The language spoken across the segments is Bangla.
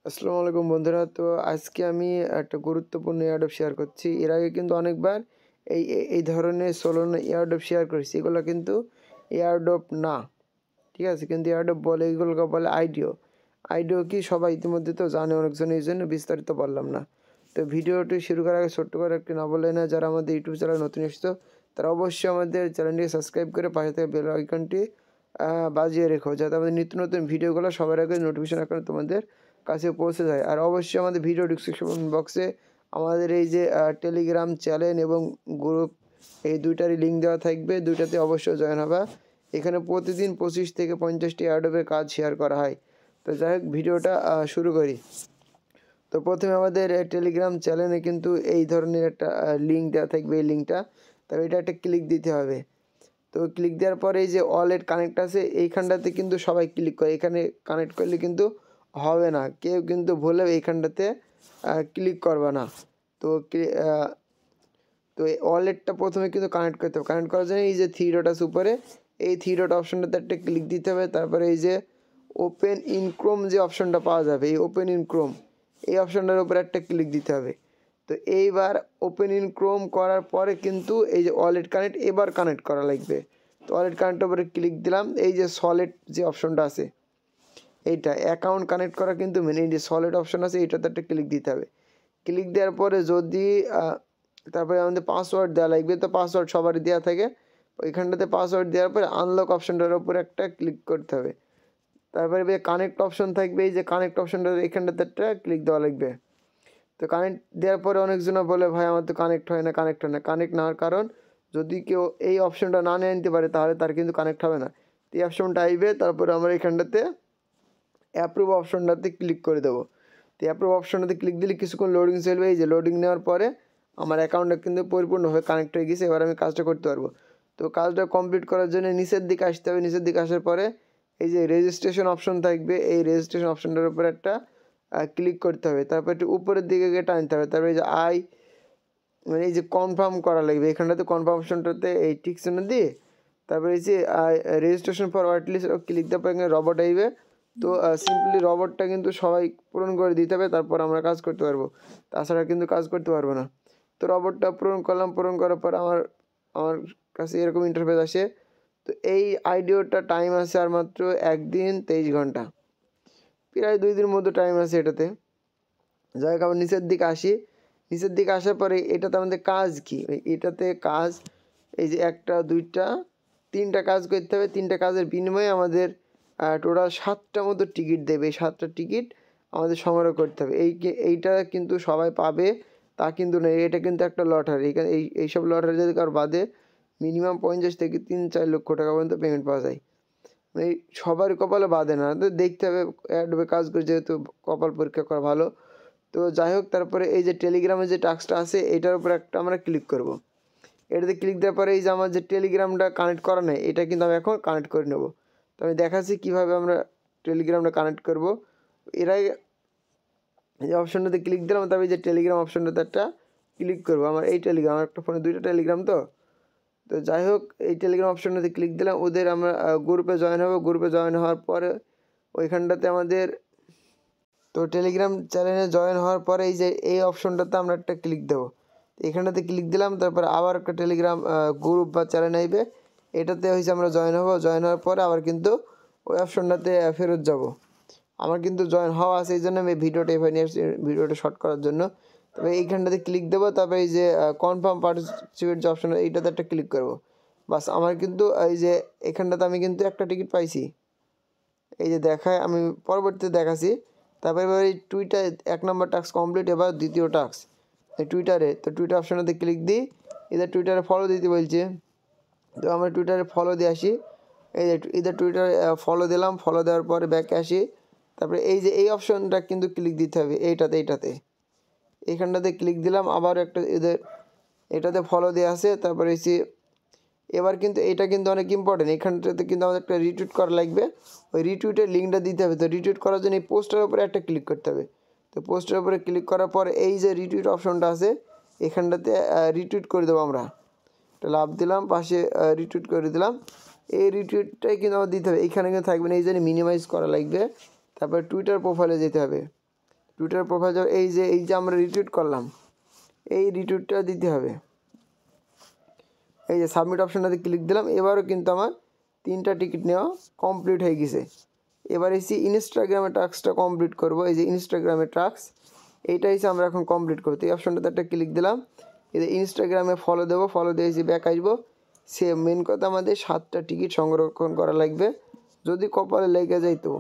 আসসালামু আলাইকুম বন্ধুরা। তো আজকে আমি একটা গুরুত্বপূর্ণ এয়ারড্রপ শেয়ার করছি। এর আগে কিন্তু অনেকবার এই ধরনের সোলোনা এয়ারড্রপ শেয়ার করেছি। এগুলো কিন্তু এয়ারড্রপ না, ঠিক আছে? কিন্তু এয়ারড্রপ বলে, এগুলোকে বলে আইডিও। আইডিও কি সবাই ইতিমধ্যে তো জানে, অনেকজন, এই জন্য বিস্তারিত বললাম না। তো ভিডিওটি শুরু করার আগে ছোট্ট করে একটি না বলে না, যারা আমাদের ইউটিউব চ্যানেল নতুন এসেছো তারা অবশ্যই আমাদের চ্যানেলটি সাবস্ক্রাইব করে পাশে থেকে বেল আইকনটি বাজিয়ে রেখো, যাতে আমাদের নিত্য নতুন ভিডিওগুলো সবার আগে নোটিফিকেশন আকারে তোমাদের কাছে পৌঁছে যায়। আর অবশ্যই আমাদের ভিডিও ডিসক্রিপশন বক্সে আমাদের এই যে টেলিগ্রাম চ্যানেল এবং গ্রুপ, এই দুইটারই লিঙ্ক দেওয়া থাকবে, দুইটাতে অবশ্যই জয়েন হবা। এখানে প্রতিদিন 25 থেকে 50টি এয়ারড্রপের কাজ শেয়ার করা হয়। তো যাই হোক, ভিডিওটা শুরু করি। তো প্রথমে আমাদের টেলিগ্রাম চ্যানেলে কিন্তু এই ধরনের একটা লিঙ্ক দেওয়া থাকবে, এই লিঙ্কটা, তবে এটা একটা ক্লিক দিতে হবে। তো ক্লিক দেওয়ার পরে এই যে ওয়ালেট কানেক্ট আছে, এইখানটাতে কিন্তু সবাই ক্লিক করে। এখানে কানেক্ট করলে কিন্তু হবে না, কেউ কিন্তু ভুলেও এইখানটাতে ক্লিক করবে না। তো তো এই ওয়ালেটটা প্রথমে কিন্তু কানেক্ট করতে হবে। কানেক্ট করার জন্য এই যে থ্রি ডট আছে উপরে, এই থ্রি ডট অপশনটাতে একটা ক্লিক দিতে হবে। তারপরে এই যে ওপেন ইন ক্রোম যে অপশনটা পাওয়া যাবে, এই ওপেন ইন ক্রোম এই অপশনটার উপরে একটা ক্লিক দিতে হবে। তো এইবার ওপেন ইন ক্রোম করার পরে কিন্তু এই যে ওয়ালেট কানেক্ট এবার কানেক্ট করা লাগবে। তো ওয়ালেট কানেক্টের উপরে ক্লিক দিলাম। এই যে সলিড যে অপশনটা আছে, এইটা অ্যাকাউন্ট কানেক্ট করা কিন্তু মেন, এই যে সলিড অপশন আছে এইটাতে একটা ক্লিক দিতে হবে। ক্লিক দেওয়ার পরে যদি তারপরে আমাদের পাসওয়ার্ড দেওয়া লাগবে। তো পাসওয়ার্ড সবারই দেওয়া থাকে, ওইখানটাতে পাসওয়ার্ড দেওয়ার পরে আনলক অপশনটার উপরে একটা ক্লিক করতে হবে। তারপরে কানেক্ট অপশন থাকবে, এই যে কানেক্ট অপশনটা এখানটাতে একটা ক্লিক দেওয়া লাগবে। তো কানেক্ট দেওয়ার পরে অনেকজনা বলে ভাই আমার তো কানেক্ট হয় না। কানেক্ট না হওয়ার কারণ, যদি কেউ এই অপশনটা না নিয়ে নিতে পারে তাহলে তার কিন্তু কানেক্ট হবে না। তো এই অপশনটা আইবে, তারপরে আমরা এখানটাতে অ্যাপ্রুভ অপশনটাতে ক্লিক করে দেবো। তো অ্যাপ্রুভ অপশনটাতে ক্লিক দিলে কিছুক্ষণ লোডিং চলবে। এই যে লোডিং নেওয়ার পরে আমার অ্যাকাউন্টটা কিন্তু পরিপূর্ণভাবে কানেক্ট হয়ে গেছে। এবার আমি কাজটা করতে পারবো। তো কাজটা কমপ্লিট করার জন্য নিচের দিকে আসতে হবে। নিচের দিকে আসার পরে এই যে রেজিস্ট্রেশন অপশন থাকবে, এই রেজিস্ট্রেশন অপশনটার উপরে একটা ক্লিক করতে হবে। তারপর একটু উপরের দিকে গিয়ে টানতে হবে। তারপরে এই যে মানে এই যে কনফার্ম করা লাগবে, এখানটাতে কনফার্ম অপশনটাতে এই টিক চিহ্ন দিয়ে তারপরে এই যে registration for white list click দেওয়ার পর এখানে রবট আইবে। তো সিম্পলি রবটটা কিন্তু সবাই পূরণ করে দিতে হবে, তারপর আমরা কাজ করতে পারবো, তাছাড়া কিন্তু কাজ করতে পারবো না। তো রবটটা পূরণ করলাম, পূরণ করার পর আমার কাছে এরকম ইন্টারফেস আসে। তো এই আইডিওটা টাইম আছে আর মাত্র 1 দিন 23 ঘন্টা, প্রায় 2 দিনের মতো টাইম আছে এটাতে। যাই হোক, আমরা নিচের দিকে আসি। নিচের দিকে আসার পরে এটাতে আমাদের কাজ কি, এটাতে কাজ এই যে 1টা 2টা 3টা কাজ করতে হবে। 3টা কাজের বিনিময়ে আমাদের টোটাল 7টা মতো টিকিট দেবে। এই 7টা টিকিট আমাদের সংগ্রহ করতে হবে। এইটা কিন্তু সবাই পাবে তা কিন্তু নয়, এটা কিন্তু একটা লটারি। এখানে এইসব লটারি যদি কারো বাদে মিনিমাম 50 থেকে 3-4 লক্ষ টাকা পর্যন্ত পেমেন্ট পাওয়া যায়। এই সবার কপালে বাঁধে না, তো দেখতে হবে অ্যাডবে কাজ করে, যেহেতু কপাল পরীক্ষা করা ভালো। তো যাই হোক, তারপরে এই যে টেলিগ্রামের যে টাস্কটা আছে এটার উপর একটা আমরা ক্লিক করব। এটাতে ক্লিক দেওয়ার পরে এই যে আমার যে টেলিগ্রামটা কানেক্ট করা নেই, এটা কিন্তু আমি এখন কানেক্ট করে নেব। তো আমি দেখাচ্ছি কীভাবে আমরা টেলিগ্রামটা কানেক্ট করব। এর আগে এই যে অপশনটাতে ক্লিক দিলাম, তবে এই যে টেলিগ্রাম অপশনটাতে একটা ক্লিক করবো। আমার এই টেলিগ্রাম, আমার একটা ফোনে 2টা টেলিগ্রাম, তো যাই হোক, এই টেলিগ্রাম অপশনটাতে ক্লিক দিলাম। ওদের আমরা গ্রুপে জয়েন হবো। গ্রুপে জয়েন হওয়ার পরে ওইখানটাতে আমাদের, তো টেলিগ্রাম চ্যানেলে জয়েন হওয়ার পরে এই যে এই অপশনটাতে আমরা একটা ক্লিক দেবো। এখানটাতে ক্লিক দিলাম, তারপরে আবার একটা টেলিগ্রাম গ্রুপ বা চ্যানেল আইবে, এটাতে হয়েছে আমরা জয়েন হবো। জয়েন হওয়ার পরে আবার কিন্তু ওই অপশনটাতে ফেরত যাব। আমার কিন্তু জয়েন হওয়া আছে, এই জন্য আমি ভিডিওটা এভাবে নিয়ে আসছি, ভিডিওটা শর্ট করার জন্য। তবে এইখানটাতে ক্লিক দেবো, তারপরে এই যে কনফার্ম পার্টিসিপেট যে অপশন, এইটাতে একটা ক্লিক করবো। বাস, আমার কিন্তু এই যে এখানটাতে আমি কিন্তু একটা টিকিট পাইছি, এই যে দেখায়, আমি পরবর্তীতে দেখাচ্ছি। তারপরে এবার এই টুইটার 1 নম্বর টাস্ক কমপ্লিট। এবার দ্বিতীয় টাস্ক এই টুইটারে। তো টুইটার অপশানটাতে ক্লিক দিই, এদের টুইটারে ফলো দিতে বলছে। তো আমরা টুইটারে ফলো দিয়ে আসি। এই যে এদের টুইটারে ফলো দিলাম। ফলো দেওয়ার পরে ব্যাকে আসি। তারপরে এই যে এই অপশনটা কিন্তু ক্লিক দিতে হবে, এইটাতে এইখানটাতে ক্লিক দিলাম। আবার একটা এটাতে ফলো দেওয়া আছে। তারপরে এসে এবার কিন্তু এটা কিন্তু অনেক ইম্পর্টেন্ট, এখানটাতে কিন্তু আমাদের একটা রিটুইট করা লাগবে। ওই রিটুইটের লিঙ্কটা দিতে হবে। তো রিটুইট করার জন্য এই পোস্টের উপরে একটা ক্লিক করতে হবে। তো পোস্টের উপরে ক্লিক করার পর এই যে রিটুইট অপশনটা আছে, এখানটাতে রিটুইট করে দেবো আমরা। একটা লাভ দিলাম, পাশে রিটুইট করে দিলাম। এই রিটুইটটাই কিন্তু আমার দিতে হবে। এইখানে কিন্তু থাকবে না, এই জন্য মিনিমাইজ করা লাগবে। তারপরে টুইটার প্রোফাইলে যেতে হবে। টুইটার প্রোফাইল এই যে আমরা রিটুইট করলাম, এই রিটুইটটা দিতে হবে। এই যে সাবমিট অপশনটাতে ক্লিক দিলাম, এবারও কিন্তু আমার 3টা টিকিট নেওয়া কমপ্লিট হয়ে গেছে। এবার এসে ইনস্টাগ্রামের টাস্কটা কমপ্লিট করব। এই যে ইনস্টাগ্রামের টাস্ক, এইটা এসে আমরা এখন কমপ্লিট করবো। এই অপশনটাতে একটা ক্লিক দিলাম, এই যে ইনস্টাগ্রামে ফলো দেবো, ফলো দিয়ে এসে ব্যাক আসবো। সে মেন কথা আমাদের 7টা টিকিট সংরক্ষণ করা লাগবে, যদি কপালে লেগে যায় তো।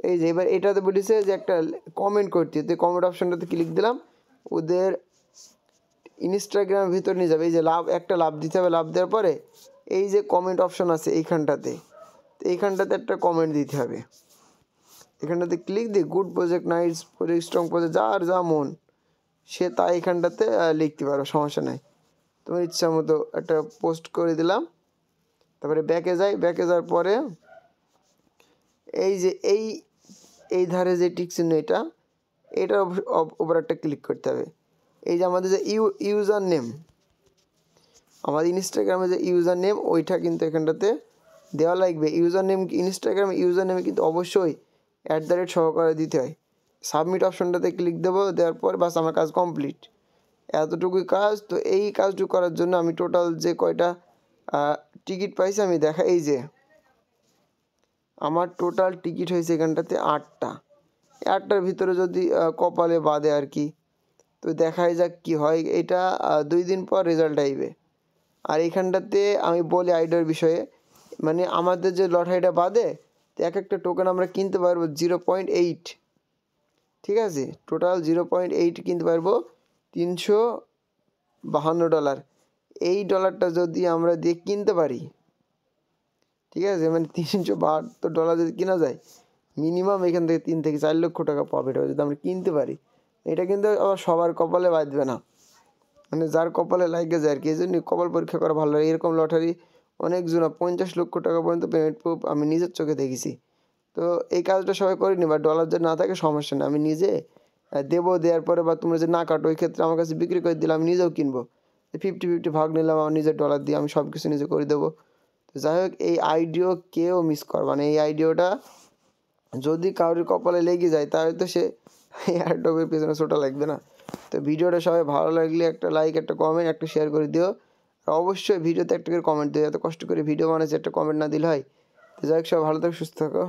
এই যে এবার এটাতে বলেছে যে একটা কমেন্ট করতে, তো কমেন্ট অপশনটাতে ক্লিক দিলাম, ওদের ইনস্টাগ্রামের ভিতর নিয়ে যাবে। এই যে একটা লাভ দিতে হবে, লাভ দেওয়ার পরে এই যে কমেন্ট অপশন আছে এইখানটাতে, তো এইখানটাতে একটা কমেন্ট দিতে হবে। এখানটাতে ক্লিক দিয়ে good project, nice project, strong project, যার যা মন সে তা এখানটাতে লিখতে পারো, সমস্যা নাই। তোমার ইচ্ছা মতো একটা পোস্ট করে দিলাম। তারপরে ব্যাকে যাই, ব্যাকে যাওয়ার পরে এই যে এই ধারে যে টিক চিহ্ন, এটার উপর একটা ক্লিক করতে হবে। এই যে আমাদের যে ইউজার নেম, আমাদের ইনস্টাগ্রামে যে ইউজার নেম, ওইটা কিন্তু এখানটাতে দেওয়া লাগবে। ইউজার নেম, ইনস্টাগ্রামে ইউজার নেমে কিন্তু অবশ্যই @ সহকারে দিতে হয়। সাবমিট অপশনটাতে ক্লিক দেবো, দেওয়ার পর বাস আমার কাজ কমপ্লিট, এতটুকুই কাজ। তো এই কাজটুকু করার জন্য আমি টোটাল যে কয়টা টিকিট পাইছি আমি দেখা, এই যে আমার টোটাল টিকিট হয়েছে এখানটাতে 8টা। 8টার ভিতরে যদি কপালে বাদে আর কি, তো দেখাই যাক কি হয়। এটা 2 দিন পর রেজাল্ট আইবে। আর এইখানটাতে আমি বলি আইডিওর বিষয়ে, মানে আমাদের যে লটারিটা বাদে এক একটা টোকেন আমরা কিনতে পারবো 0.8, ঠিক আছে, টোটাল 0.8 কিনতে পারবো $352। এই ডলারটা যদি আমরা দিয়ে কিনতে পারি, ঠিক আছে, মানে $372 যদি কেনা যায়, মিনিমাম এখান থেকে 3 থেকে 4 লক্ষ টাকা প্রফিট হবে যদি আমরা কিনতে পারি। এটা কিন্তু আবার সবার কপালে বাঁধবে না, মানে যার কপালে লাগে যায় আর কি। এই জন্য কপাল পরীক্ষা করা ভালো। এরকম লটারি অনেকজন 50 লক্ষ টাকা পর্যন্ত পেমেন্ট প্রুফ আমি নিজের চোখে দেখেছি। তো এই কাজটা সবাই করিনি, বা ডলার যদি না থাকে সমস্যা না, আমি নিজে দেবো, দেওয়ার পরে বা তোমরা যদি না কাটো ওই ক্ষেত্রে আমার কাছে বিক্রি করে দিলে আমি নিজেও কিনবো। 50-50 ভাগ নিলাম, আমার নিজের ডলার দিয়ে আমি সব কিছু নিজে করে দেবো। তো যাই হোক, এই আইডিও কেউ মিস করবা না। এই আইডিওটা যদি কারোর কপালে লেগে যায় তাহলে তো সে এয়ারড্রপের পেছনে ছোটা লাগবে না। তো ভিডিওটা সবাই ভালো লাগলে একটা লাইক, একটা কমেন্ট, একটা শেয়ার করে দিও। আর অবশ্যই ভিডিওতে একটা করে কমেন্ট দিও, এত কষ্ট করে ভিডিও বানাচ্ছি, একটা কমেন্ট না দিলে হয়। তো যাই হোক, সবাই ভালো থাকো, সুস্থ থাকো।